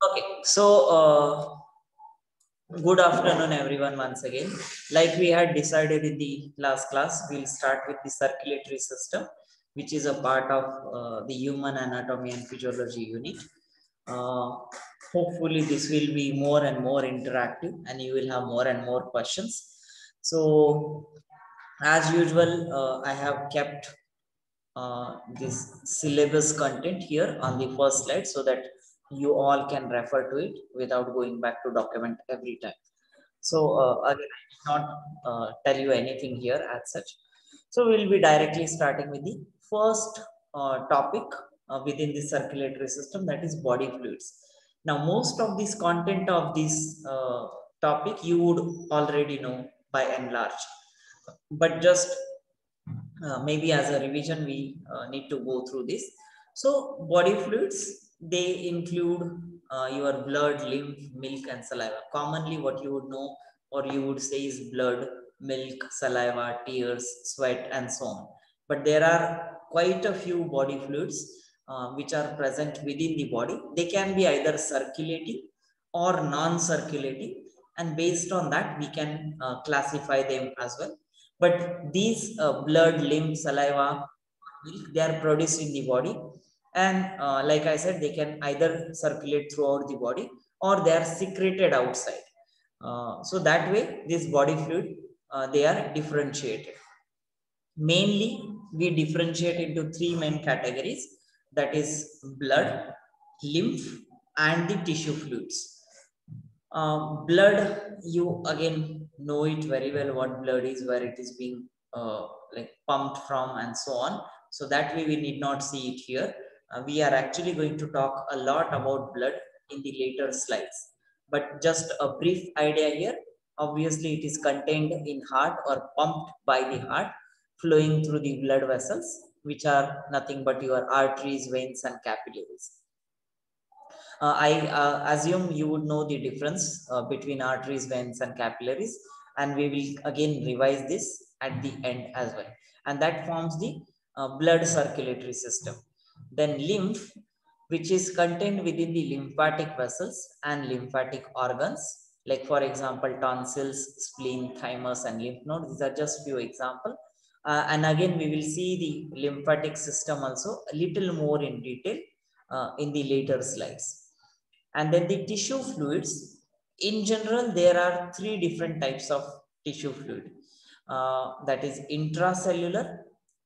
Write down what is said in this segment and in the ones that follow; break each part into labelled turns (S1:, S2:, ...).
S1: Okay, so good afternoon, everyone. Once again, like we had decided in the last class, we'll start with the circulatory system, which is a part of the human anatomy and physiology unit. Uh, Hopefully, this will be more and more interactive, and you will have more and more questions. So, as usual, I have kept this syllabus content here on the first slide so that you all can refer to it without going back to document every time. So again, I will not tell you anything here as such. So we'll be directly starting with the first topic within the circulatory system, that is body fluids. Now, most of this content of this topic you would already know by and large, but just maybe as a revision we need to go through this. So body fluids, they include your blood, lymph, milk and saliva. Commonly what you would know or you would say is blood, milk, saliva, tears, sweat and so on. But there are quite a few body fluids which are present within the body. They can be either circulating or non-circulating, and based on that we can classify them as well. But these blood, lymph, saliva, milk, they are produced in the body, and like I said, they can either circulate throughout the body or they are secreted outside. So that way this body fluid, they are differentiated. Mainly we differentiate into three main categories, that is blood, lymph and the tissue fluids. Blood, you again know it very well what blood is, where it is being like pumped from and so on. So that way we need not see it here. We are actually going to talk a lot about blood in the later slides, but just a brief idea here. Obviously it is contained in heart or pumped by the heart, flowing through the blood vessels, which are nothing but your arteries, veins and capillaries. I assume you would know the difference between arteries, veins and capillaries, and we will again revise this at the end as well. And that forms the blood circulatory system. Then lymph, which is contained within the lymphatic vessels and lymphatic organs, like for example tonsils, spleen, thymus and lymph nodes. These are just few examples. And again we will see the lymphatic system also a little more in detail in the later slides. And then the tissue fluids, in general, there are three different types of tissue fluid. That is intracellular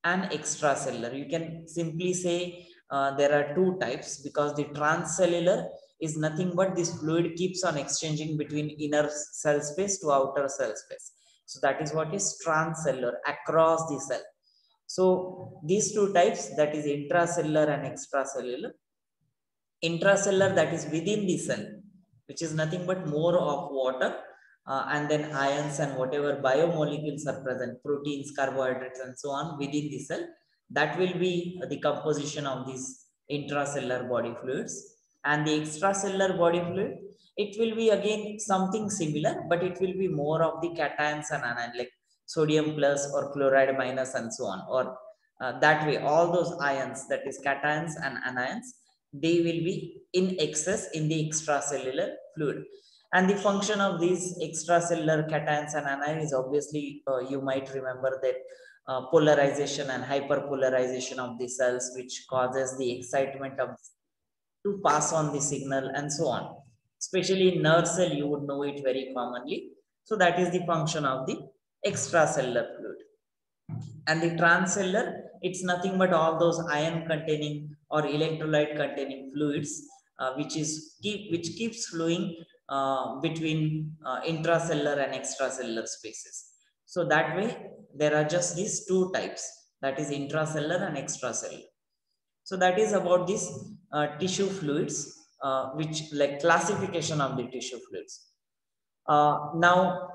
S1: and extracellular. You can simply say there are two types, because the transcellular is nothing but this fluid keeps on exchanging between inner cell space to outer cell space. So that is what is transcellular, across the cell. So these two types, that is intracellular and extracellular. Intracellular, that is within the cell, which is nothing but more of water, and then ions and whatever biomolecules are present, proteins, carbohydrates and so on within the cell. That will be the composition of these intracellular body fluids. And the extracellular body fluid, it will be again something similar, but it will be more of the cations and anions, like sodium plus or chloride minus and so on. Or that way all those ions, that is cations and anions, they will be in excess in the extracellular fluid. And the function of these extracellular cations and anions is obviously, you might remember that polarization and hyperpolarization of the cells, which causes the excitement of to pass on the signal and so on. Especially in nerve cell, you would know it very commonly. So that is the function of the extracellular fluid. And the transcellular, it's nothing but all those ion containing or electrolyte containing fluids, which keeps flowing between intracellular and extracellular spaces. So that way there are just these two types, that is intracellular and extracellular. So that is about this tissue fluids, which like classification of the tissue fluids. Now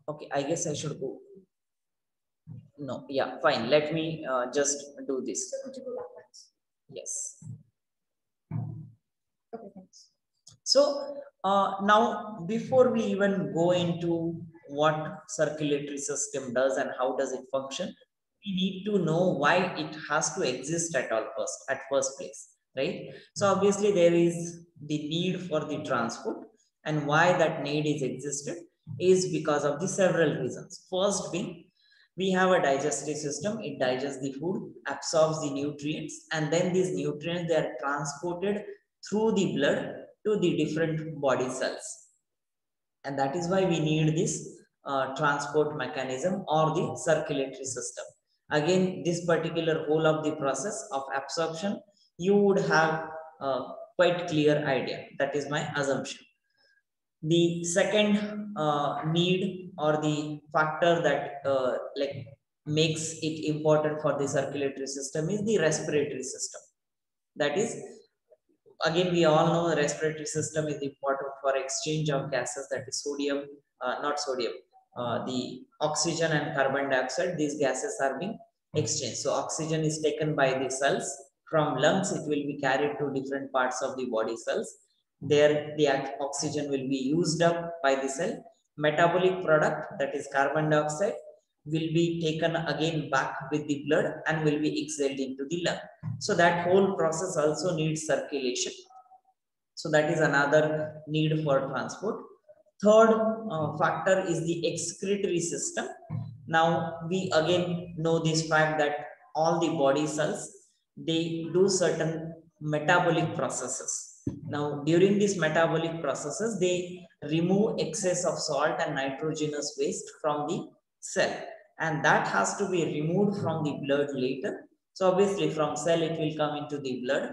S1: okay, I guess I should go. No, yeah, fine. Let me just do this. Yes.
S2: Okay, thanks.
S1: So now, before we even go into what circulatory system does and how does it function, we need to know why it has to exist at first place. right? So obviously there is the need for the transport, and why that need is existed is because of the several reasons. First being, we have a digestive system. It digests the food, absorbs the nutrients, and then these nutrients, they are transported through the blood to the different body cells. And that is why we need this transport mechanism or the circulatory system. Again, this particular whole of the process of absorption, you would have a quite clear idea. That is my assumption. The second need or the factor that like makes it important for the circulatory system is the respiratory system. That is, again, we all know the respiratory system is important for exchange of gases, that is sodium, not sodium, the oxygen and carbon dioxide. These gases are being exchanged. So oxygen is taken by the cells from lungs. It will be carried to different parts of the body cells. There the oxygen will be used up by the cell. Metabolic product, that is carbon dioxide, will be taken again back with the blood and will be exhaled into the lung. So that whole process also needs circulation. So that is another need for transport. Third factor is the excretory system. Now we again know this fact that all the body cells, they do certain metabolic processes. Now during these metabolic processes, they remove excess of salt and nitrogenous waste from the cell, and that has to be removed from the blood later. So obviously from cell it will come into the blood.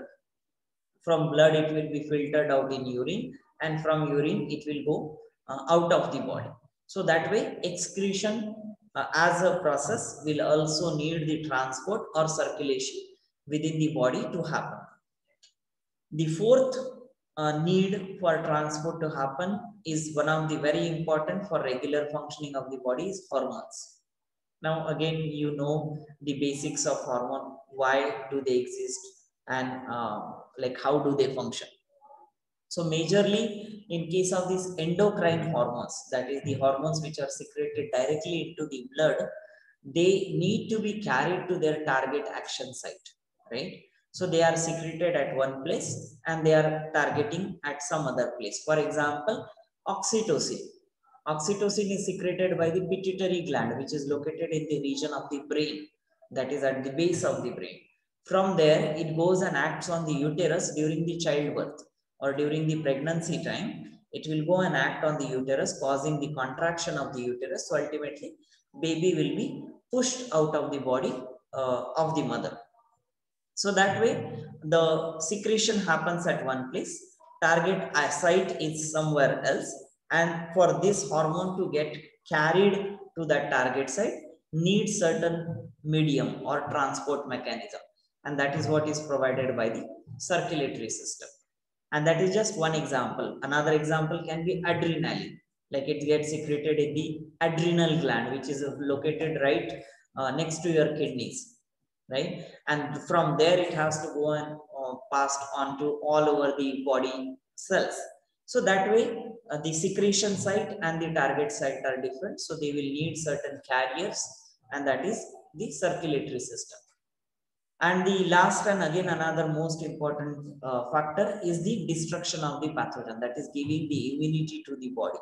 S1: From blood it will be filtered out in urine, and from urine it will go out of the body. So that way excretion as a process will also need the transport or circulation within the body to happen. The fourth need for transport to happen is one of the very important for regular functioning of the body is hormones. Now again, you know the basics of hormone, why do they exist, and like how do they function. So majorly in case of these endocrine hormones, that is the hormones which are secreted directly into the blood, they need to be carried to their target action site, right? So they are secreted at one place and they are targeting at some other place. For example, oxytocin. Oxytocin is secreted by the pituitary gland, which is located in the region of the brain, that is at the base of the brain. From there, it goes and acts on the uterus during the childbirth or during the pregnancy time. It will go and act on the uterus, causing the contraction of the uterus. So ultimately, baby will be pushed out of the body of the mother. So that way, the secretion happens at one place, target site is somewhere else, and for this hormone to get carried to that target site, needs certain medium or transport mechanism, and that is what is provided by the circulatory system. And that is just one example. Another example can be adrenaline, like it gets secreted in the adrenal gland, which is located right next to your kidneys, right? And from there it has to go and passed on to all over the body cells. So that way the secretion site and the target site are different, so they will need certain carriers, and that is the circulatory system. And the last and again another most important factor is the destruction of the pathogen, that is giving the immunity to the body.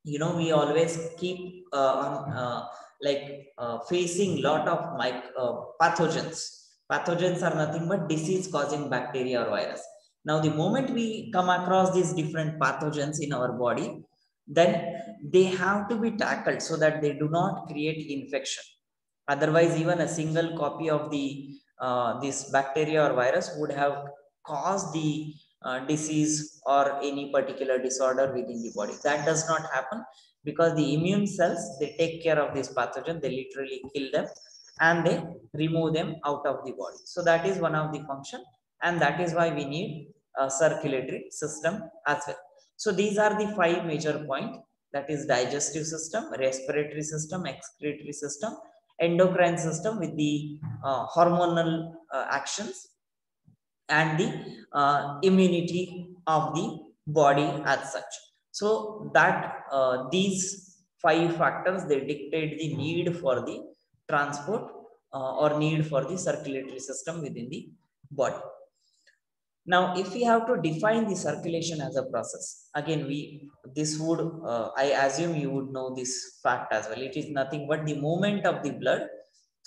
S1: You know, we always keep on facing lot of pathogens. Pathogens are nothing but disease causing bacteria or virus. Now the moment we come across these different pathogens in our body, then they have to be tackled so that they do not create infection. Otherwise even a single copy of the this bacteria or virus would have caused the disease or any particular disorder within the body. That does not happen because the immune cells, they take care of this pathogen, they literally kill them and they remove them out of the body. So that is one of the function, and that is why we need a circulatory system as well. So these are the five major points, that is digestive system, respiratory system, excretory system, endocrine system with the hormonal actions, and the immunity of the body as such. So that these five factors, they dictate the need for the transport or need for the circulatory system within the body. Now, if we have to define the circulation as a process, again, this would, I assume you would know this fact as well. It is nothing but the movement of the blood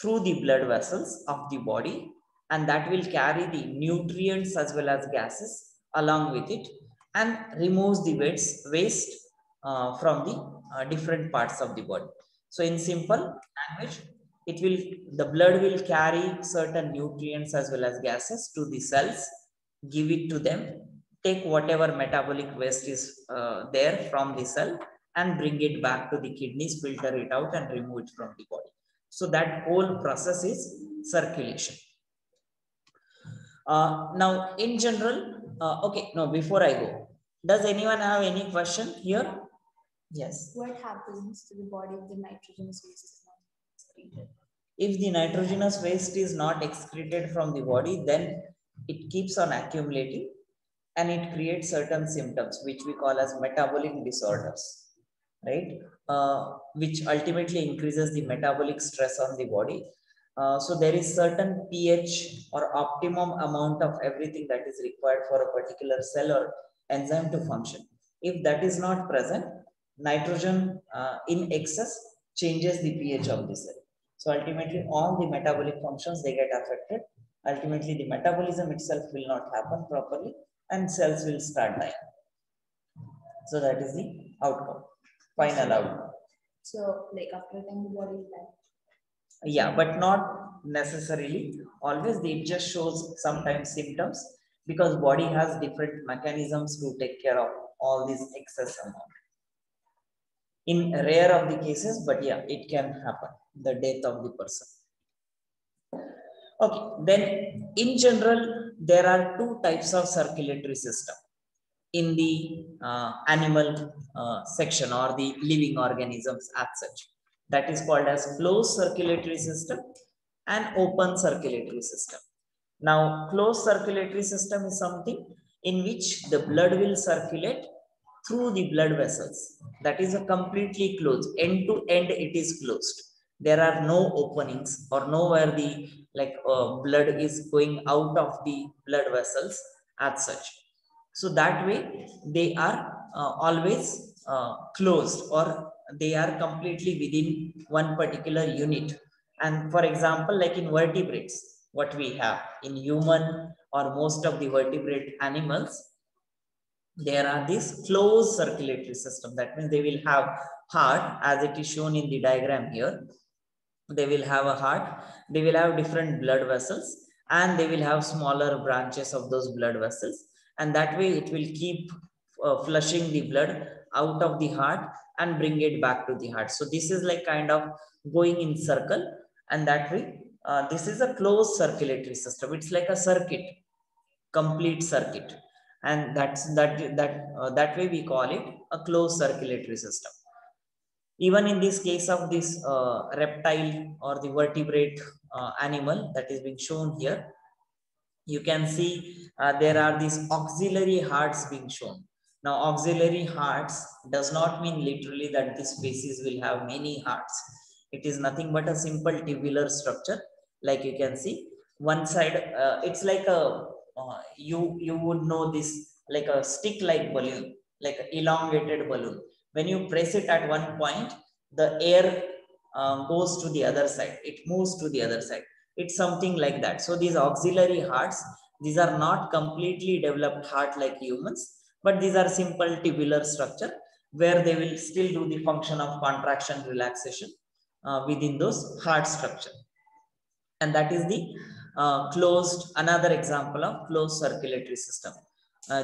S1: through the blood vessels of the body, and that will carry the nutrients as well as gases along with it and removes the waste from the different parts of the body. So in simple language, the blood will carry certain nutrients as well as gases to the cells, give it to them, take whatever metabolic waste is there from the cell and bring it back to the kidneys, filter it out and remove it from the body. So that whole process is circulation. Now in general, okay, no, before I go, does anyone have any question here? Yes.
S2: What happens to the body if the nitrogenous waste is not excreted?
S1: If the nitrogenous waste is not excreted from the body, then it keeps on accumulating and it creates certain symptoms which we call as metabolic disorders, right? Which ultimately increases the metabolic stress on the body. So there is certain pH or optimum amount of everything that is required for a particular cell or enzyme to function. If that is not present, nitrogen in excess changes the pH of the cell. So ultimately all the metabolic functions, they get affected. Ultimately the metabolism itself will not happen properly and cells will start dying. So that is the outcome, final outcome.
S2: So like after a time the body will die.
S1: Yeah, but not necessarily. Always it just shows sometimes symptoms because body has different mechanisms to take care of all these excess amount. In rare of the cases, but yeah, it can happen, the death of the person. Okay, then in general, there are two types of circulatory system in the animal section or the living organisms as such. That is called as closed circulatory system and open circulatory system. Now, closed circulatory system is something in which the blood will circulate through the blood vessels. That is a completely closed, end to end it is closed. There are no openings or nowhere the blood is going out of the blood vessels as such. So that way they are always closed or they are completely within one particular unit. And for example, like in vertebrates, what we have in human or most of the vertebrate animals, there are these closed circulatory system. That means they will have heart as it is shown in the diagram here. They will have a heart, they will have different blood vessels and they will have smaller branches of those blood vessels. And that way it will keep flushing the blood out of the heart and bring it back to the heart. So this is like kind of going in circle, and that way this is a closed circulatory system. It's like a circuit, complete circuit, and that way we call it a closed circulatory system. Even in this case of this reptile or the vertebrate animal that is being shown here, you can see there are these auxiliary hearts being shown. Now, auxiliary hearts does not mean literally that this species will have many hearts. It is nothing but a simple tubular structure. Like you can see, one side, it's like a, you would know this, like a stick-like balloon, like an elongated balloon. When you press it at one point, the air goes to the other side. It moves to the other side. It's something like that. So these auxiliary hearts, these are not completely developed heart like humans, but these are simple tubular structure where they will still do the function of contraction, relaxation within those heart structure. And that is the another example of closed circulatory system.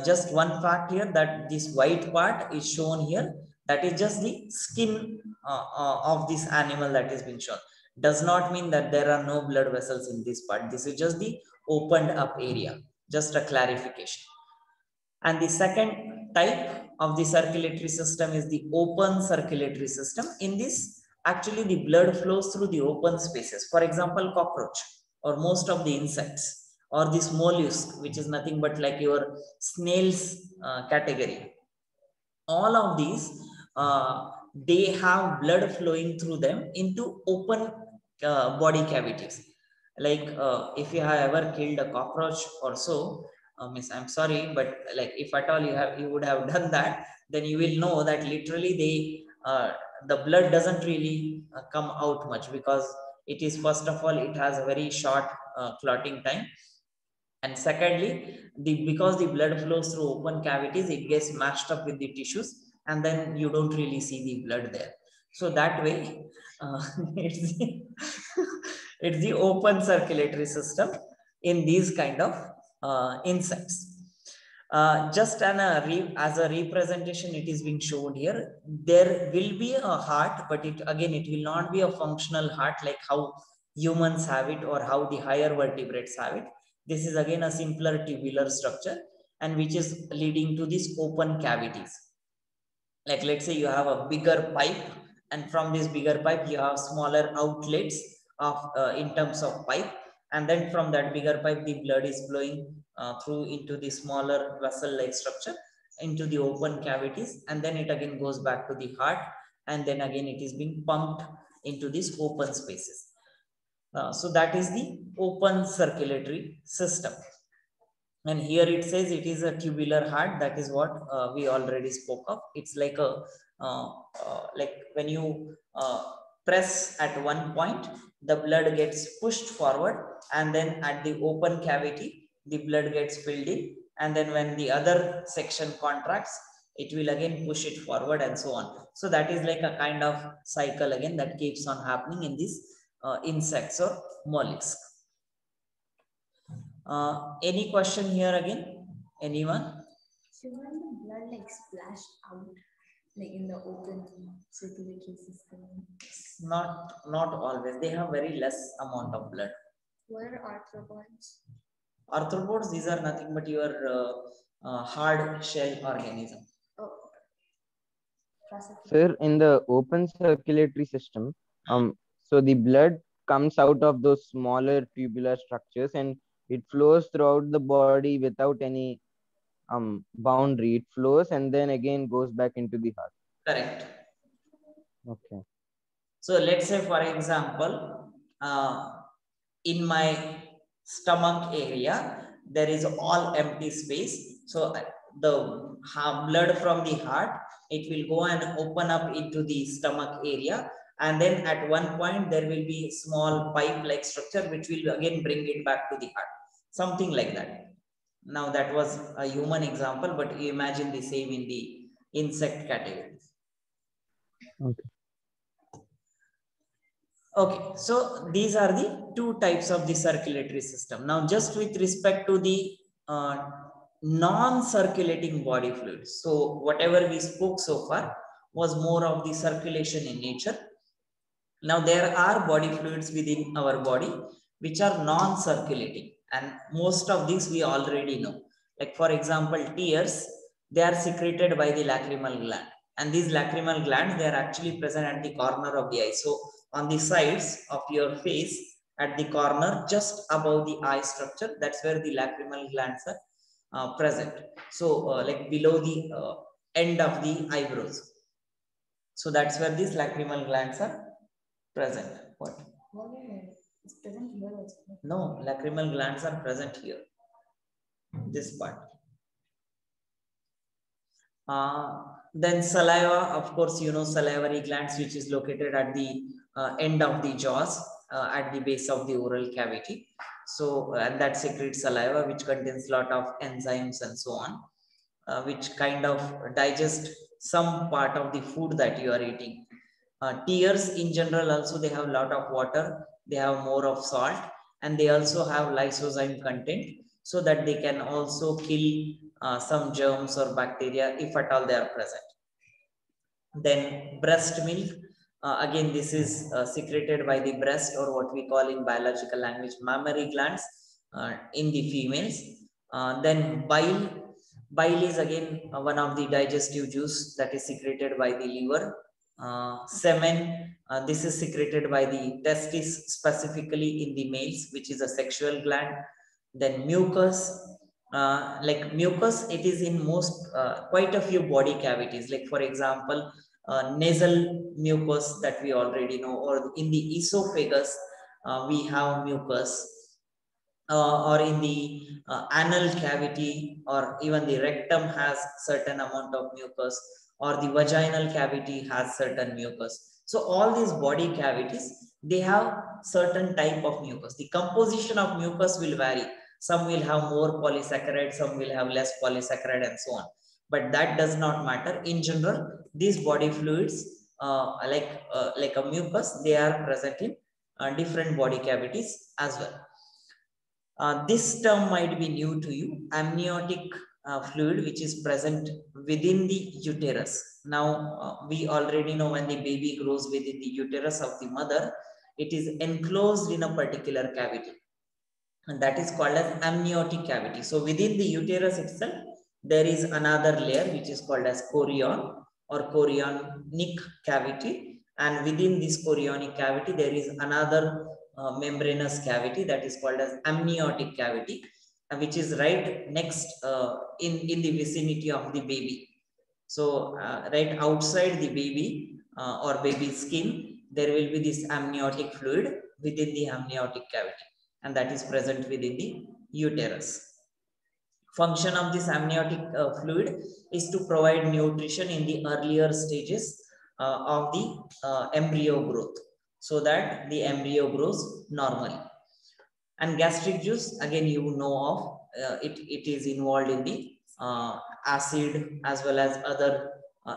S1: Just one fact here, that this white part is shown here, that is just the skin of this animal that is being shown. Does not mean that there are no blood vessels in this part. This is just the opened up area, just a clarification. And the second type of the circulatory system is the open circulatory system. In this, actually the blood flows through the open spaces. For example, cockroach or most of the insects, or this mollusk, which is nothing but like your snails category. All of these, they have blood flowing through them into open body cavities. Like if you have ever killed a cockroach or so, Miss, I'm sorry, but like if at all you would have done that, then you will know that literally the blood doesn't really come out much, because it is, first of all, it has a very short clotting time, and secondly, because the blood flows through open cavities, it gets mashed up with the tissues, and then you don't really see the blood there. So that way, it's the, it's the open circulatory system in these kind of insects. Just as a representation, it is being shown here. There will be a heart, but it will not be a functional heart like how humans have it or how the higher vertebrates have it. This is again a simpler tubular structure, and which is leading to these open cavities. Like let's say you have a bigger pipe, and from this bigger pipe you have smaller outlets of in terms of pipe, and then from that bigger pipe the blood is flowing through into the smaller vessel like structure into the open cavities, and then it again goes back to the heart, and then again it is being pumped into these open spaces. So that is the open circulatory system. And here it says it is a tubular heart. That is what we already spoke of. It's like a like when you press at one point, the blood gets pushed forward, and then at the open cavity the blood gets filled in, and then when the other section contracts, it will again push it forward, and so on. So that is like a kind of cycle again that keeps on happening in these insects or mollusks. Any question here again? Anyone?
S2: So when the blood like splash out, like in the open circulatory system,
S1: Not always. They have very less amount of blood.
S2: what are arthropods?
S1: Arthropods, these are nothing but your hard shell organism.
S2: Oh, okay.
S3: Sir, in the open circulatory system, so the blood comes out of those smaller tubular structures and it flows throughout the body without any boundary. It flows and then again goes back into the heart.
S1: Correct.
S3: Okay.
S1: So let's say, for example, in my stomach area, there is all empty space. So the blood from the heart, it will go and open up into the stomach area. And then at one point, there will be small pipe-like structure, which will again bring it back to the heart. Something like that. Now that was a human example, but you imagine the same in the insect category.
S3: Okay.
S1: Okay, so these are the two types of the circulatory system. Now, just with respect to the non-circulating body fluids. So whatever we spoke so far was more of the circulation in nature. Now, there are body fluids within our body which are non-circulating, and most of these we already know. Like for example, tears, they are secreted by the lacrimal gland, and these lacrimal glands, they are actually present at the corner of the eye. So on the sides of your face, at the corner, just above the eye structure, that's where the lacrimal glands are present. So like below the end of the eyebrows. So that's where these lacrimal glands are present. What?
S2: It's present here also.
S1: No, lacrimal glands are present here. This part. Then saliva, of course, you know, salivary glands, which is located at the end of the jaws, at the base of the oral cavity. So, and that secretes saliva, which contains a lot of enzymes and so on, which kind of digest some part of the food that you are eating. Tears in general also, they have a lot of water, they have more of salt, and they also have lysozyme content, so that they can also kill some germs or bacteria if at all they are present. Then breast milk, again this is secreted by the breast, or what we call in biological language mammary glands in the females. Then bile is again one of the digestive juice that is secreted by the liver. Semen, this is secreted by the testis, specifically in the males, which is a sexual gland. Then mucus, like mucus, it is in most quite a few body cavities, like for example nasal mucus that we already know, or in the esophagus we have mucus. or in the anal cavity, or even the rectum has certain amount of mucus, or the vaginal cavity has certain mucus. So all these body cavities, they have certain type of mucus. The composition of mucus will vary. Some will have more polysaccharide, some will have less polysaccharide, and so on. But that does not matter. In general, these body fluids, like a mucus, they are present in different body cavities as well. This term might be new to you, amniotic fluid, which is present within the uterus. Now, we already know when the baby grows within the uterus of the mother, it is enclosed in a particular cavity, and that is called as amniotic cavity. So within the uterus itself, there is another layer which is called as chorion or chorionic cavity, and within this chorionic cavity, there is another membranous cavity that is called as amniotic cavity, which is right next in the vicinity of the baby. So right outside the baby or baby skin, there will be this amniotic fluid within the amniotic cavity, and that is present within the uterus. Function of this amniotic fluid is to provide nutrition in the earlier stages of the embryo growth, so that the embryo grows normally. And gastric juice, again, you know of, it is involved in the acid as well as other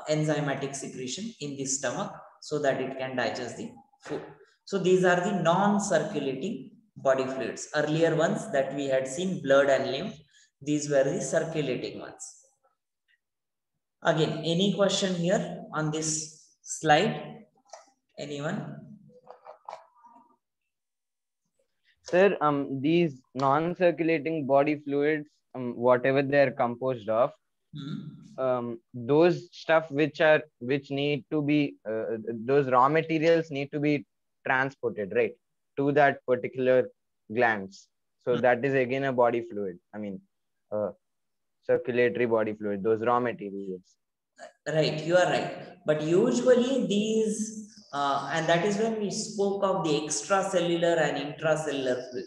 S1: enzymatic secretion in the stomach, so that it can digest the food. So these are the non-circulating body fluids. Earlier ones that we had seen, blood and lymph, these were the circulating ones. Again, any question here on this slide? Anyone?
S3: Sir, these non-circulating body fluids, whatever they are composed of, those stuff which need to be, those raw materials need to be transported, right, to that particular glands. So that is again a body fluid. I mean, circulatory body fluid, those raw materials.
S1: Right, you are right. But usually these, and that is when we spoke of the extracellular and intracellular fluid.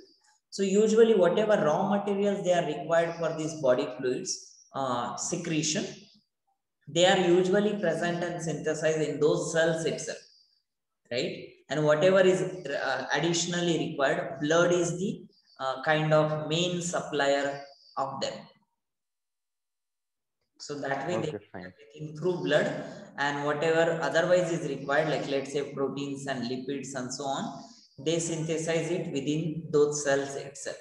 S1: So usually whatever raw materials they are required for these body fluids secretion, they are usually present and synthesized in those cells itself, right? And whatever is additionally required, blood is the kind of main supplier of them. So that way,
S3: Okay,
S1: they
S3: fine.
S1: everything through blood, and whatever otherwise is required, like let's say proteins and lipids and so on, they synthesize it within those cells itself.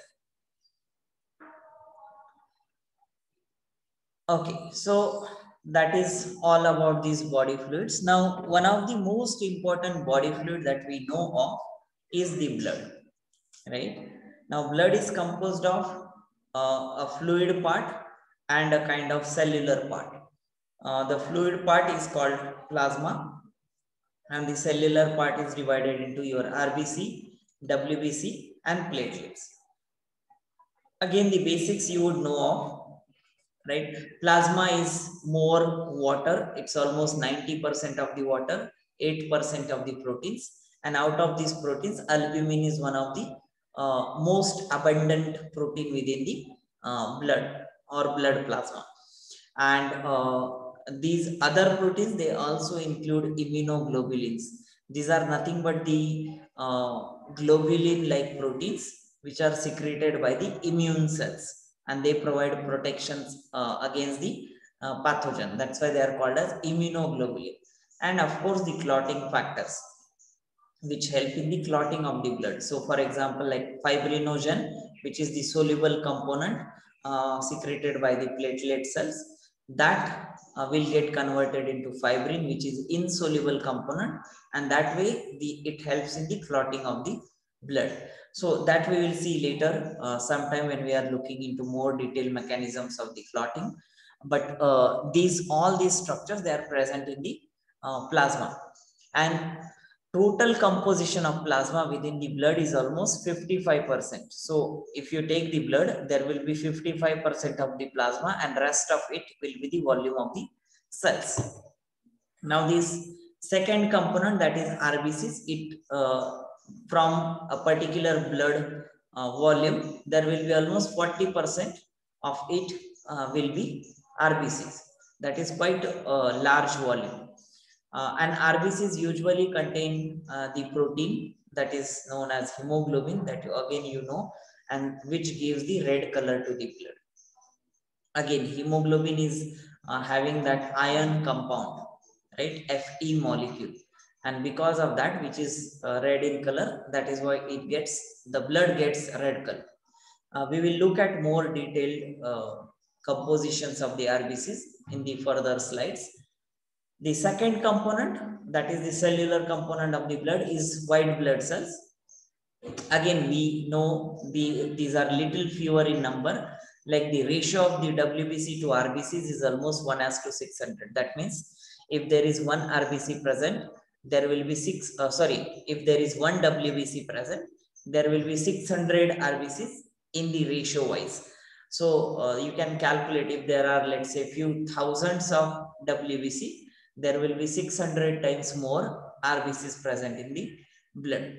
S1: Okay, so that is all about these body fluids. Now, one of the most important body fluid that we know of is the blood, right? Now, blood is composed of a fluid part and a kind of cellular part. The fluid part is called plasma, and the cellular part is divided into your RBC, WBC, and platelets. Again, the basics you would know of, right? Plasma is more water. It's almost 90% of the water, 8% of the proteins. And out of these proteins, albumin is one of the most abundant protein within the blood or blood plasma. And these other proteins, they also include immunoglobulins. These are nothing but the globulin-like proteins which are secreted by the immune cells, and they provide protections against the pathogen. That's why they are called as immunoglobulin. And of course, the clotting factors, which help in the clotting of the blood. So for example, like fibrinogen, which is the soluble component secreted by the platelet cells, that will get converted into fibrin, which is insoluble component, and that way it helps in the clotting of the blood. So that we will see later sometime when we are looking into more detailed mechanisms of the clotting. But all these structures, they are present in the plasma. And total composition of plasma within the blood is almost 55%. So if you take the blood, there will be 55% of the plasma, and rest of it will be the volume of the cells. Now this second component, that is RBCs, it from a particular blood volume, there will be almost 40% of it will be RBCs. That is quite a large volume. And RBCs usually contain the protein that is known as hemoglobin, that again you know, and which gives the red color to the blood. Again, hemoglobin is having that iron compound, right? Fe molecule, and because of that, which is red in color, that is why the blood gets red color. We will look at more detailed compositions of the RBCs in the further slides. The second component, that is the cellular component of the blood, is white blood cells. Again, we know these are little fewer in number. Like the ratio of the WBC to RBCs is almost 1:600. That means if there is one RBC present, there will be if there is one WBC present, there will be 600 RBCs in the ratio wise. So you can calculate, if there are, let's say, few thousands of WBC, there will be 600 times more RBCs present in the blood.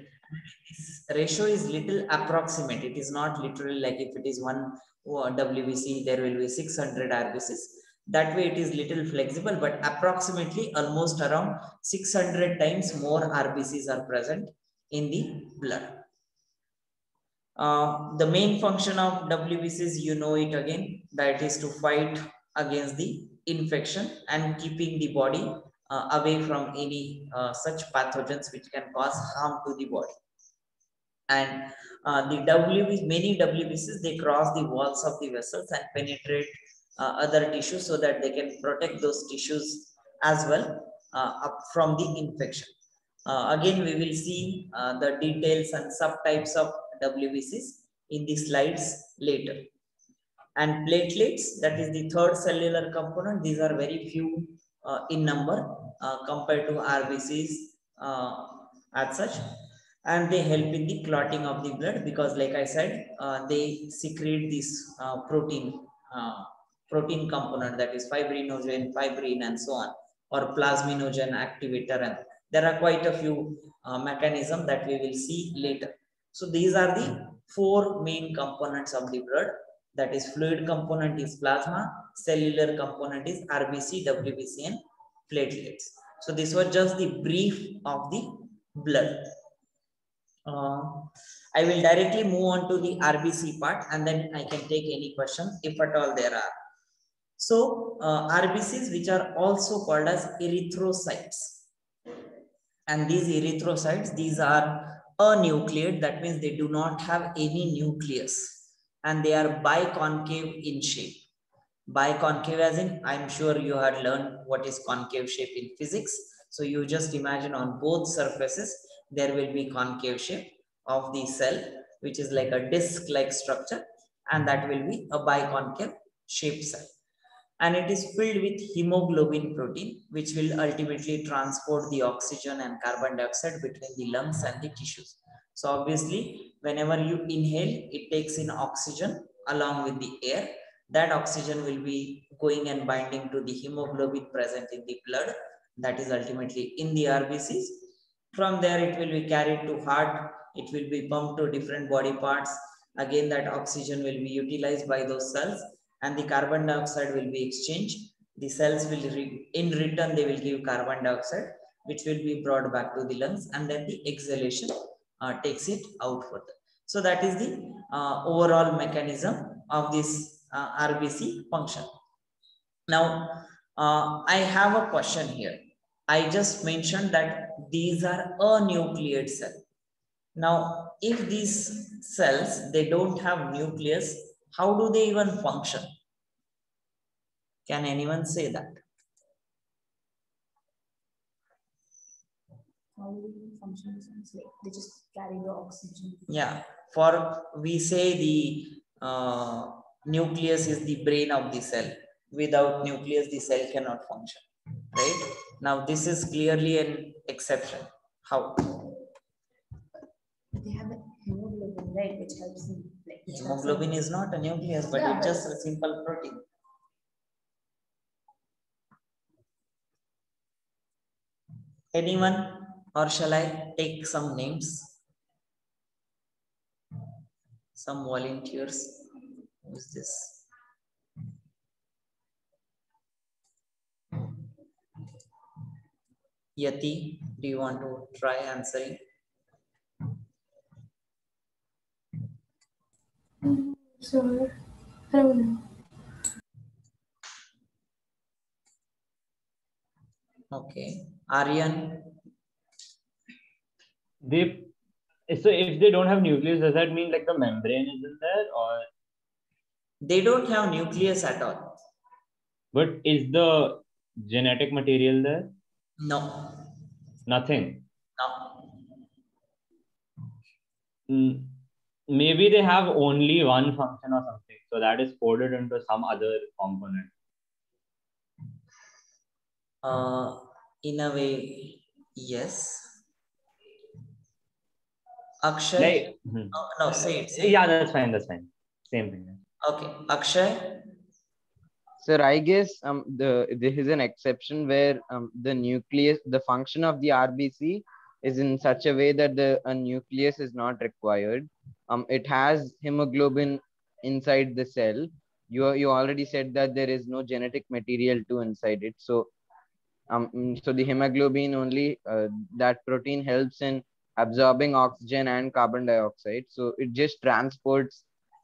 S1: This ratio is little approximate. It is not literally like if it is one WBC, there will be 600 RBCs. That way it is little flexible, but approximately almost around 600 times more RBCs are present in the blood. The main function of WBCs, you know it again, that is to fight against the infection and keeping the body away from any such pathogens which can cause harm to the body. And many WBCs, they cross the walls of the vessels and penetrate other tissues so that they can protect those tissues as well up from the infection. Again, we will see the details and subtypes of WBCs in the slides later. And platelets, that is the third cellular component, these are very few in number compared to RBCs as such. And they help in the clotting of the blood because, like I said, they secrete this protein component, that is fibrinogen, fibrin, and so on, or plasminogen activator, and there are quite a few mechanisms that we will see later. So these are the four main components of the blood. That is, fluid component is plasma, cellular component is RBC, WBC, and platelets. So this was just the brief of the blood. I will directly move on to the RBC part, and then I can take any questions if at all there are. So RBCs, which are also called as erythrocytes, and these erythrocytes, these are anucleate. That means they do not have any nucleus, and they are biconcave in shape. Biconcave as in, I'm sure you had learned what is concave shape in physics. So you just imagine on both surfaces, there will be concave shape of the cell, which is like a disc-like structure, and that will be a biconcave shaped cell. And it is filled with hemoglobin protein, which will ultimately transport the oxygen and carbon dioxide between the lungs and the tissues. So obviously, whenever you inhale, it takes in oxygen along with the air. That oxygen will be going and binding to the hemoglobin present in the blood, that is ultimately in the RBCs. From there, it will be carried to heart. It will be pumped to different body parts. Again, that oxygen will be utilized by those cells, and the carbon dioxide will be exchanged. The cells will, in return, they will give carbon dioxide, which will be brought back to the lungs, and then the exhalation takes it out further. So that is the overall mechanism of this RBC function. Now, I have a question here. I just mentioned that these are anucleate cells. Now, if these cells, they don't have nucleus, how do they even function? Can anyone say that?
S2: How do they function? Like they just carry the oxygen.
S1: Yeah, we say the nucleus is the brain of the cell. Without nucleus, the cell cannot function, right? Now, this is clearly an exception. How?
S2: They have a hemoglobin, right, which helps them. Like,
S1: Hemoglobin is not a nucleus, but it's just a simple protein. Anyone, or shall I take some names? some volunteers. Who's this? Yati, do you want to try answering?
S2: Sure. I don't know.
S1: Okay. Aryan?
S4: So if they don't have nucleus, does that mean like the membrane is in there, or?
S1: They don't have nucleus at all.
S4: But is the genetic material there?
S1: No.
S4: Nothing.
S1: No.
S4: Maybe they have only one function or something, so that is coded into some other component.
S1: In a way, yes. Akshay?
S4: Like,
S1: no, say it. Say
S4: yeah,
S1: it.
S4: that's fine. That's fine. Same thing.
S1: Okay, Akshay?
S3: Sir, I guess this is an exception where the nucleus, the function of the RBC is in such a way that a nucleus is not required. It has hemoglobin inside the cell. You already said that there is no genetic material to inside it. So so the hemoglobin only, that protein helps in absorbing oxygen and carbon dioxide. So it just transports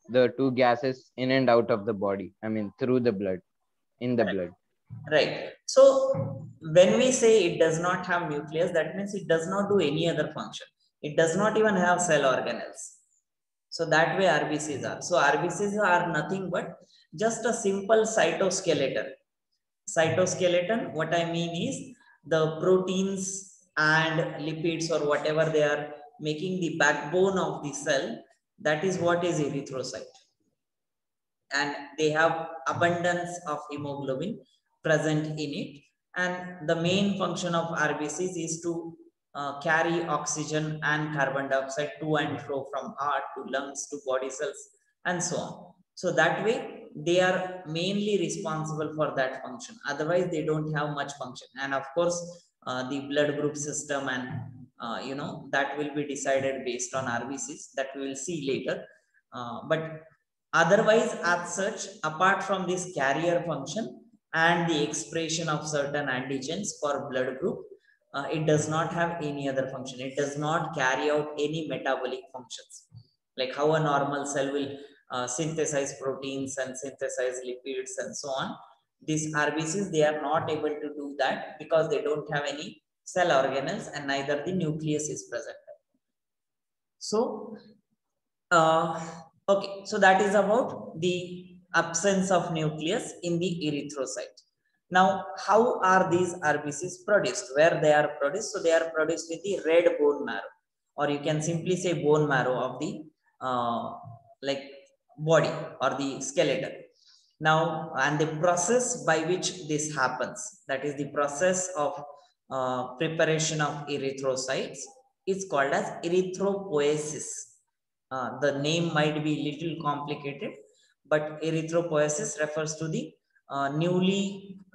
S3: the two gases in and out of the body. I mean, through the blood, in the blood.
S1: Right. So when we say it does not have nucleus, that means it does not do any other function. It does not even have cell organelles. So that way RBCs are. So RBCs are nothing but just a simple cytoskeleton. Cytoskeleton, what I mean is the proteins and lipids or whatever they are making the backbone of the cell, that is what is erythrocyte. And they have abundance of hemoglobin present in it. And the main function of RBCs is to carry oxygen and carbon dioxide to and fro from heart to lungs to body cells and so on. So that way they are mainly responsible for that function. Otherwise they don't have much function. And of course the blood group system and that will be decided based on RBCs, that we will see later. But otherwise, as such, apart from this carrier function and the expression of certain antigens for blood group, it does not have any other function. It does not carry out any metabolic functions. Like how a normal cell will synthesize proteins and synthesize lipids and so on. These RBCs, they are not able to do that because they don't have any cell organelles and neither the nucleus is present. So, okay, so that is about the absence of nucleus in the erythrocyte. Now, how are these RBCs produced? Where they are produced? So they are produced with the red bone marrow, or you can simply say bone marrow of the like body or the skeleton. Now, and the process by which this happens, that is the process of preparation of erythrocytes, is called as erythropoiesis. The name might be little complicated, but erythropoiesis refers to the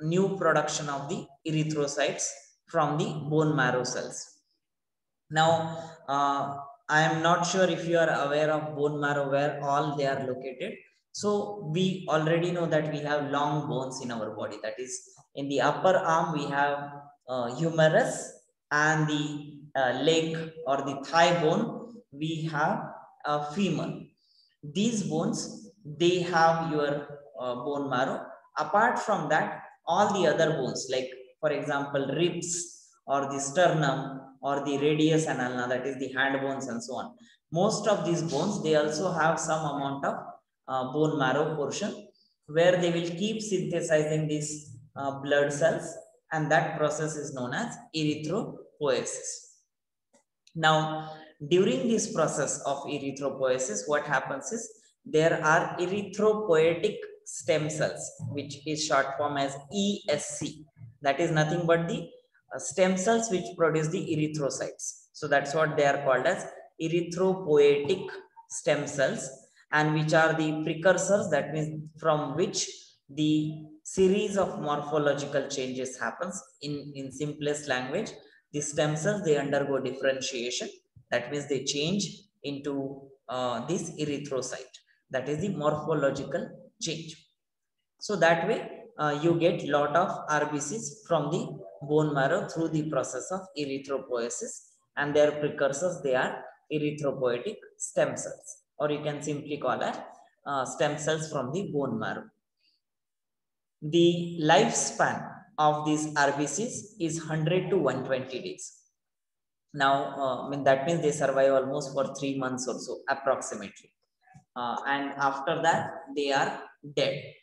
S1: new production of the erythrocytes from the bone marrow cells. Now, I am not sure if you are aware of bone marrow, where all they are located. So we already know that we have long bones in our body. That is, in the upper arm, we have humerus, and the leg or the thigh bone, we have femur. These bones, they have your bone marrow. Apart from that, all the other bones, like for example, ribs or the sternum or the radius and ulna, that is the hand bones and so on. Most of these bones, they also have some amount of bone marrow portion where they will keep synthesizing these blood cells, and that process is known as erythropoiesis. Now, during this process of erythropoiesis, what happens is there are erythropoietic stem cells, which is short form as ESC. That is nothing but the stem cells which produce the erythrocytes. So that's what they are called as erythropoietic stem cells, and which are the precursors, that means from which the series of morphological changes happens. In simplest language, the stem cells, they undergo differentiation. That means they change into this erythrocyte. That is the morphological change. So that way you get lot of RBCs from the bone marrow through the process of erythropoiesis, and their precursors, they are erythropoietic stem cells, or you can simply call it stem cells from the bone marrow. The lifespan of these RBCs is 100 to 120 days. Now, that means they survive almost for 3 months or so, approximately. And after that, they are dead.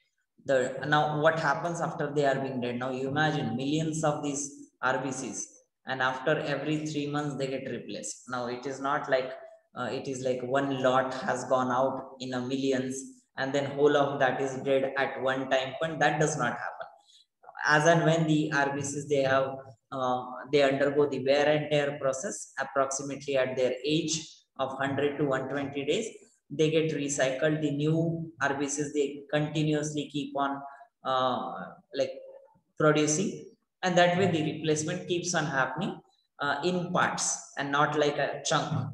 S1: Now, what happens after they are being dead? Now, you imagine millions of these RBCs, and after every 3 months, they get replaced. Now, it is not like it is like one lot has gone out in a millions, and then whole of that is dead at one time point. That does not happen. As and when the RBCs, they undergo the wear and tear process, approximately at their age of 100 to 120 days, they get recycled. The new RBCs, they continuously keep on like producing, and that way the replacement keeps on happening in parts and not like a chunk.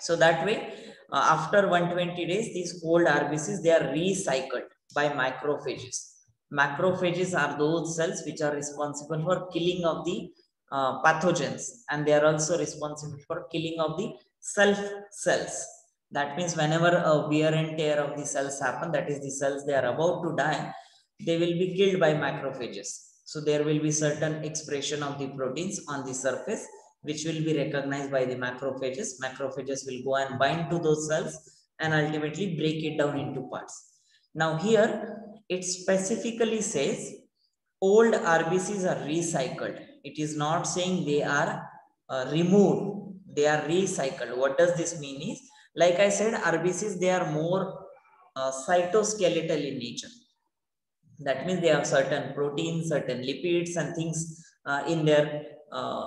S1: So that way, after 120 days, these old RBCs, they are recycled by macrophages. Macrophages are those cells which are responsible for killing of the pathogens, and they are also responsible for killing of the self cells. That means whenever a wear and tear of the cells happen, that is the cells they are about to die, they will be killed by macrophages. So there will be certain expression of the proteins on the surface, which will be recognized by the macrophages. Macrophages will go and bind to those cells and ultimately break it down into parts. Now here, it specifically says old RBCs are recycled. It is not saying they are removed, they are recycled. What does this mean is, like I said, RBCs, they are more cytoskeletal in nature. That means they have certain proteins, certain lipids and things in their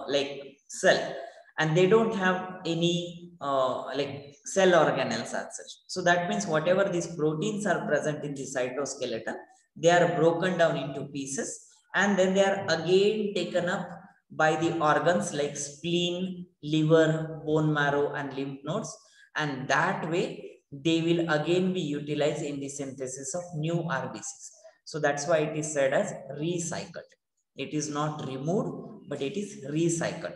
S1: like cell, and they don't have any like cell organelles as such. So that means whatever these proteins are present in the cytoskeleton, they are broken down into pieces, and then they are again taken up by the organs like spleen, liver, bone marrow and lymph nodes, and that way they will again be utilized in the synthesis of new RBCs. So that's why it is said as recycled. It is not removed, but it is recycled.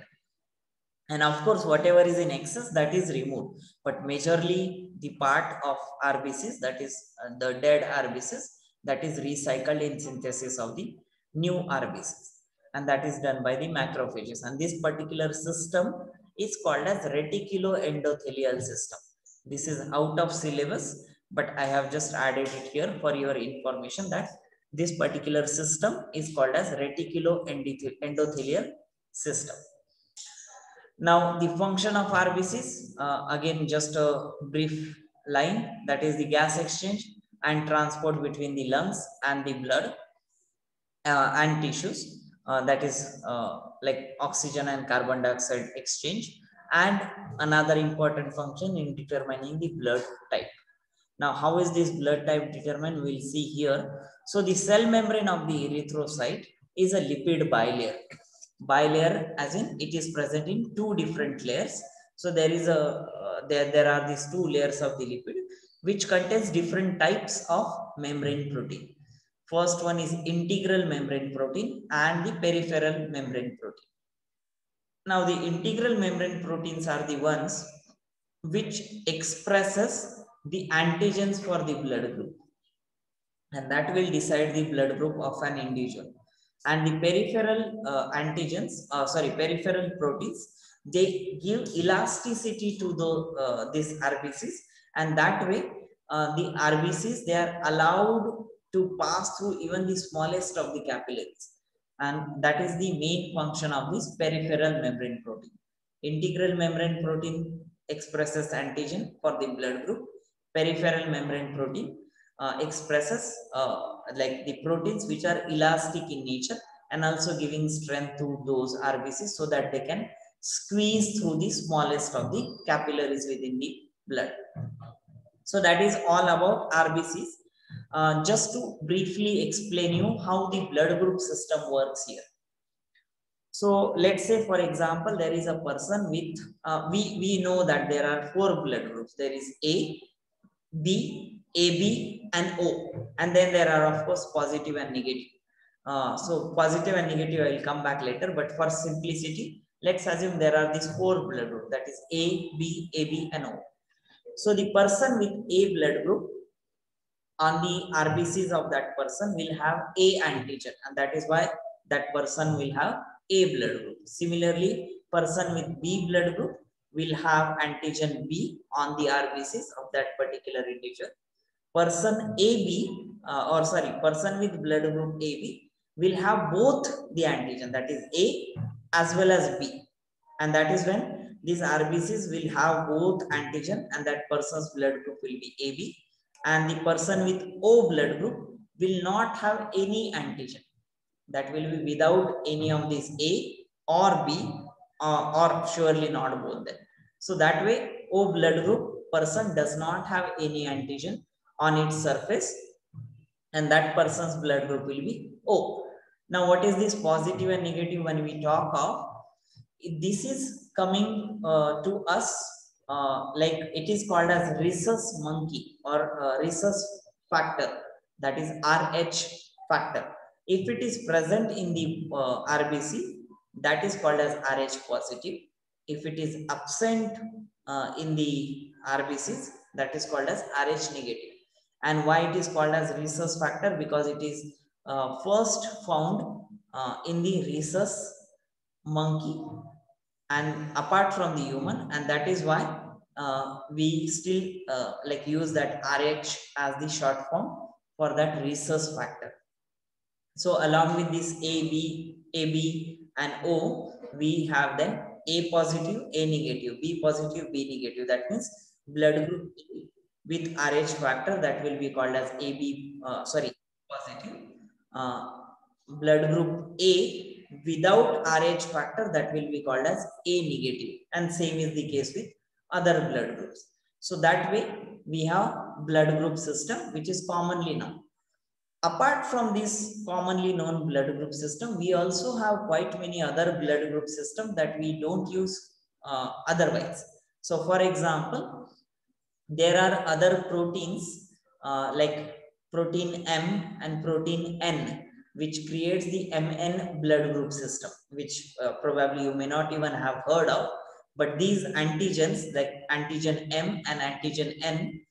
S1: And of course, whatever is in excess, that is removed. But majorly the part of RBCs, that is the dead RBCs, that is recycled in synthesis of the new RBCs. And that is done by the macrophages. And this particular system is called as reticuloendothelial system. This is out of syllabus, but I have just added it here for your information that this particular system is called as reticuloendothelial system. Now, the function of RBCs, again, just a brief line, that is the gas exchange and transport between the lungs and the blood and tissues, that is like oxygen and carbon dioxide exchange, and another important function in determining the blood type. Now, how is this blood type determined? We'll see here. So, the cell membrane of the erythrocyte is a lipid bilayer. Bilayer, as in it is present in two different layers. So there is a there are these two layers of the lipid which contains different types of membrane protein. First one is integral membrane protein and the peripheral membrane protein. Now the integral membrane proteins are the ones which expresses the antigens for the blood group, and that will decide the blood group of an individual. And the peripheral peripheral proteins, they give elasticity to the these RBCs, and that way the RBCs, they are allowed to pass through even the smallest of the capillaries, and that is the main function of this peripheral membrane protein. Integral membrane protein expresses antigen for the blood group. Peripheral membrane protein expresses like the proteins which are elastic in nature and also giving strength to those RBCs so that they can squeeze through the smallest of the capillaries within the blood. So that is all about RBCs. Just to briefly explain you how the blood group system works here. So let's say, for example, there is a person with, we know that there are 4 blood groups. There is A, B, AB, and O. And then there are, of course, positive and negative. So positive and negative, I will come back later. But for simplicity, let's assume there are these 4 blood groups. That is A, B, AB, and O. So the person with A blood group, on the RBCs of that person will have A antigen, and that is why that person will have A blood group. Similarly, person with B blood group will have antigen B on the RBCs of that particular individual. Person AB, person with blood group AB will have both the antigen, that is A as well as B, and that is when these RBCs will have both antigen, and that person's blood group will be AB. And the person with O blood group will not have any antigen, that will be without any of these A or B, or surely not both them. So that way, O blood group person does not have any antigen on its surface, and that person's blood group will be O. Now, what is this positive and negative when we talk of? This is coming to us, like it is called as rhesus monkey, or rhesus factor, that is RH factor. If it is present in the RBC, that is called as RH positive. If it is absent in the RBCs, that is called as RH negative. And why it is called as rhesus factor? Because it is first found in the rhesus monkey and apart from the human, and that is why we still like use that RH as the short form for that rhesus factor. So along with this AB and O, we have then A positive, A negative, B positive, B negative. That means blood group A with RH factor, that will be called as AB, positive. Blood group A without RH factor, that will be called as A negative, and same is the case with other blood groups. So that way we have blood group system which is commonly known. Apart from this commonly known blood group system, we also have quite many other blood group system that we don't use otherwise. So for example, there are other proteins like protein M and protein N, which creates the MN blood group system, which probably you may not even have heard of. But these antigens, like antigen M and antigen N,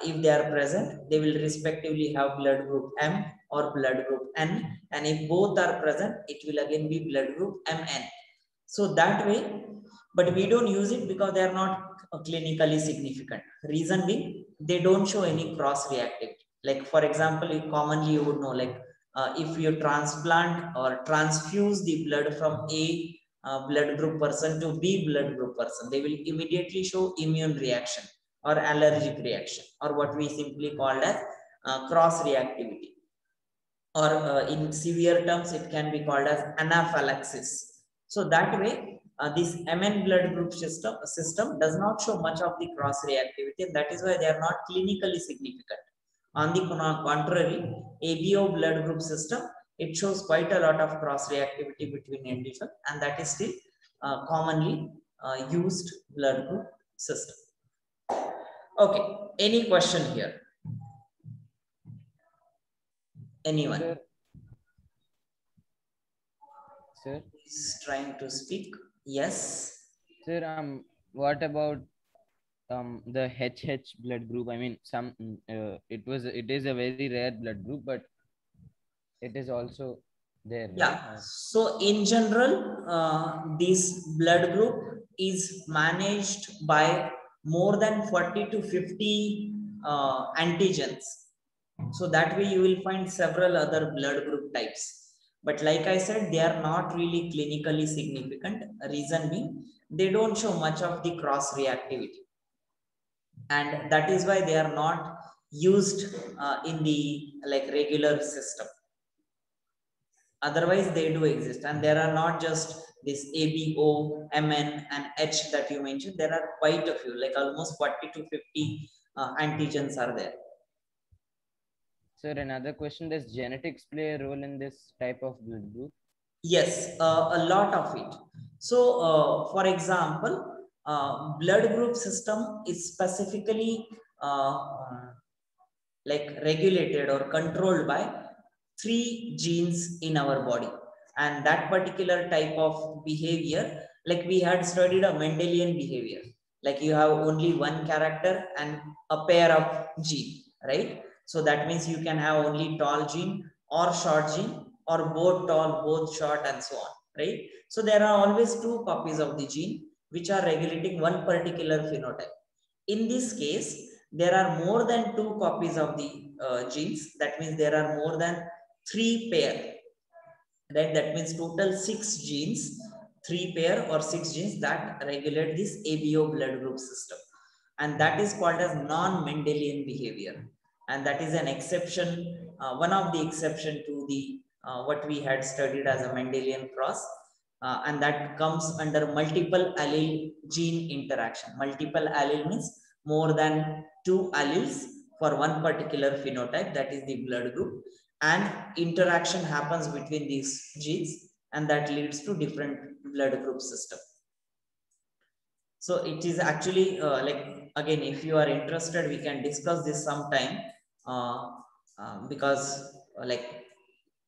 S1: if they are present, they will respectively have blood group M or blood group N. And if both are present, it will again be blood group MN. So that way, but we don't use it because they are not clinically significant. Reason being, they don't show any cross reactivity. Like for example, commonly you would know, like if you transplant or transfuse the blood from A blood group person to B blood group person, they will immediately show immune reaction or allergic reaction, or what we simply call as cross reactivity, or in severe terms it can be called as anaphylaxis. So that way, this MN blood group system does not show much of the cross reactivity, and that is why they are not clinically significant. On the contrary, ABO blood group system, it shows quite a lot of cross reactivity between individuals, and that is still commonly used blood group system. Okay, any question here? Anyone?
S3: Sir,
S1: Is trying to speak? Yes.
S3: sir, what about the HH blood group? I mean, it is a very rare blood group, but it is also there,
S1: Yeah.
S3: right?
S1: So in general, this blood group is managed by more than 40 to 50 antigens. So that way you will find several other blood group types. But like I said, they are not really clinically significant. Reason being, they don't show much of the cross reactivity. And that is why they are not used in the like regular system. Otherwise, they do exist. And there are not just this ABO, MN, and H that you mentioned. There are quite a few, like almost 40 to 50 antigens are there.
S3: Sir, another question, does genetics play a role in this type of blood group?
S1: Yes, a lot of it. So, for example, blood group system is specifically like regulated or controlled by 3 genes in our body, and that particular type of behavior, like we had studied a Mendelian behavior, like you have only one character and a pair of gene, right? So that means you can have only tall gene or short gene, or both tall, both short, and so on, right? So there are always 2 copies of the gene which are regulating one particular phenotype. In this case, there are more than 2 copies of the genes. That means there are more than 3 pair, right? That means total 6 genes, 3 pair or 6 genes that regulate this ABO blood group system. And that is called as non-Mendelian behavior. And that is an exception, one of the exception to the what we had studied as a Mendelian cross. And that comes under multiple allele gene interaction. Multiple allele means more than 2 alleles for one particular phenotype, that is the blood group, and interaction happens between these genes, and that leads to different blood group system. So it is actually like, again, if you are interested, we can discuss this sometime, because like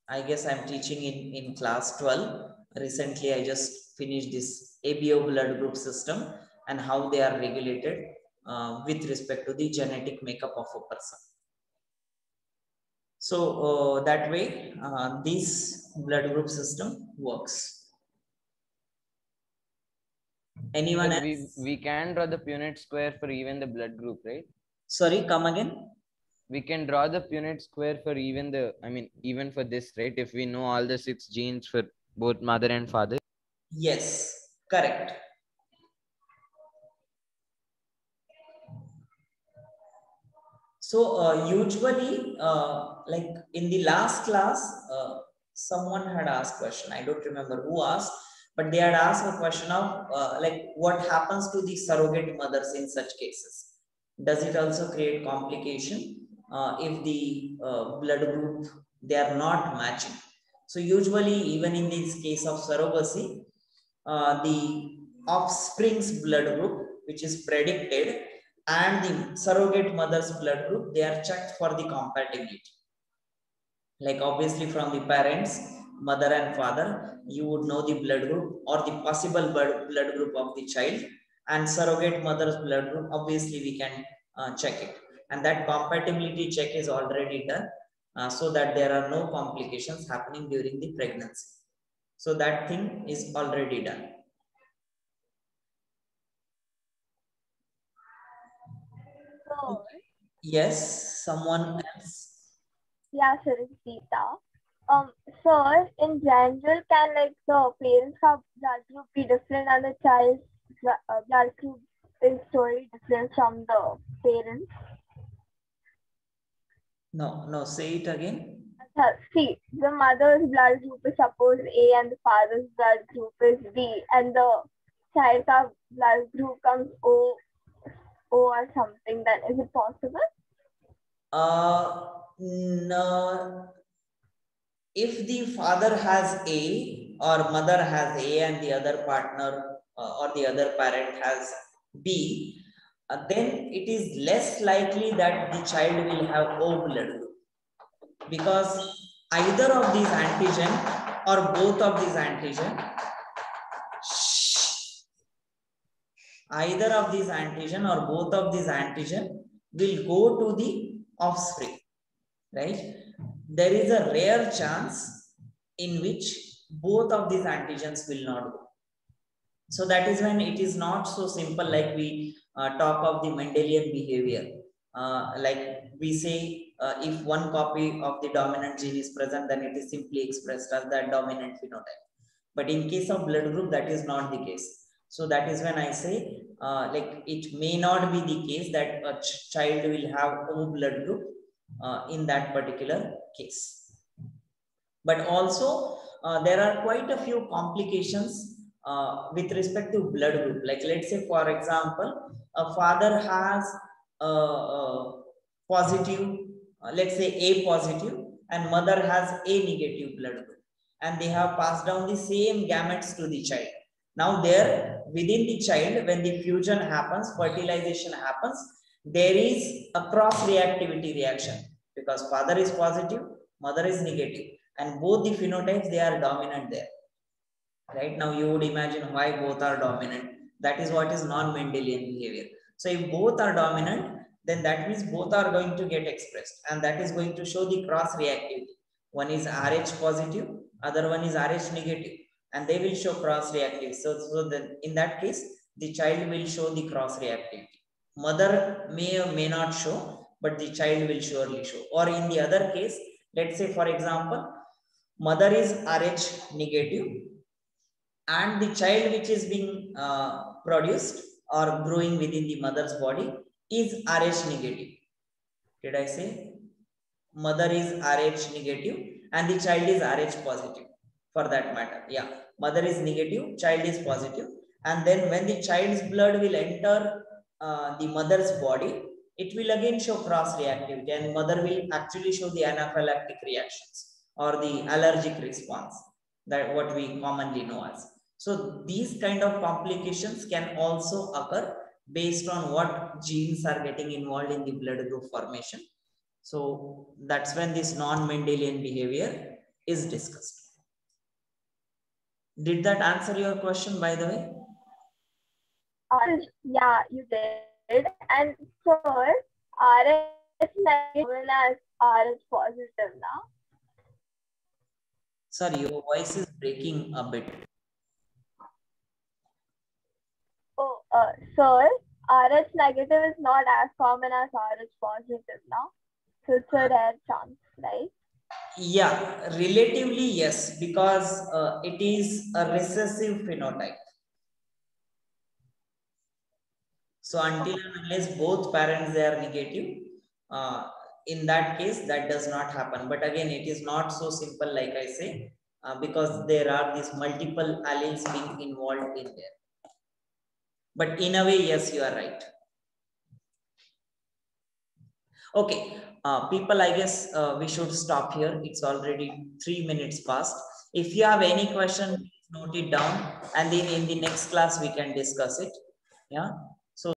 S1: I guess I'm teaching in class 12. Recently, I just finished this ABO blood group system and how they are regulated with respect to the genetic makeup of a person. So that way, this blood group system works. Anyone
S3: But
S1: else?
S3: we can draw the Punnett square for even the blood group, right?
S1: Sorry, come again.
S3: We can draw the Punnett square for even the, I mean, even for this, right? If we know all the 6 genes for both mother and father.
S1: Yes, correct. So usually, like in the last class, someone had asked question. I don't remember who asked, but they had asked a question of like what happens to the surrogate mothers in such cases. Does it also create complication if the blood group they are not matching? So usually, even in this case of surrogacy, the offspring's blood group, which is predicted, and the surrogate mother's blood group, they are checked for the compatibility. Like obviously from the parents, mother and father, you would know the blood group or the possible blood group of the child, and surrogate mother's blood group, obviously we can check it. And that compatibility check is already done so that there are no complications happening during the pregnancy. So that thing is already done.
S5: So,
S1: Yes, someone else.
S5: yeah, sir, it's Deeta. Sir, in general, can like the parents' blood group be different and the child's blood group is totally different from the parents?
S1: No, say it again.
S5: See, the mother's blood group is suppose A and the father's blood group is B, and the child's blood group comes O or something. Then is it possible?
S1: No. If the father has A or mother has A and the other partner or the other parent has B, then it is less likely that the child will have O blood group, because either of these antigen or both of these antigen, either of these antigen or both of these antigen will go to the offspring, right? There is a rare chance in which both of these antigens will not go. So that is when it is not so simple, like we talk of the Mendelian behavior. Like we say, if one copy of the dominant gene is present, then it is simply expressed as that dominant phenotype. But in case of blood group, that is not the case. So that is when I say, like it may not be the case that a child will have O blood group in that particular case. But also there are quite a few complications with respect to blood group. Like let's say, for example, a father has positive, let's say A positive, and mother has A negative blood group. and they have passed down the same gametes to the child. Now there within the child, when the fusion happens, fertilization happens, there is a cross reactivity reaction because father is positive, mother is negative, and both the phenotypes, they are dominant there. Right now you would imagine why both are dominant. That is what is non-Mendelian behavior. So if both are dominant, then that means both are going to get expressed, and that is going to show the cross reactivity. One is Rh positive, other one is Rh negative, and they will show cross reactivity. So then in that case, the child will show the cross reactivity. Mother may or may not show, but the child will surely show. Or in the other case, let's say for example, mother is Rh negative, and the child which is being produced or growing within the mother's body is Rh negative. Did I say? Mother is Rh negative and the child is Rh positive, for that matter. Yeah, mother is negative, child is positive. And then when the child's blood will enter the mother's body, it will again show cross reactivity, and mother will actually show the anaphylactic reactions or the allergic response, that what we commonly know as. So these kind of complications can also occur based on what genes are getting involved in the blood group formation. So that's when this non-Mendelian behavior is discussed. Did that answer your question, by the way?
S5: Yeah, you did. And sir, Rh negative as Rh positive now.
S1: Sorry, your voice is breaking a bit.
S5: Oh, sir, Rh negative is not as common as Rh positive now. So it's a rare chance, right?
S1: Yeah, relatively yes, because it is a recessive phenotype. So until and unless both parents they are negative, in that case that does not happen. But again, it is not so simple, like I say, because there are these multiple alleles being involved in there. But in a way, yes, you are right. Okay, people, I guess we should stop here. It's already 3 minutes past. If you have any question, please note it down, and then in the next class we can discuss it. Yeah.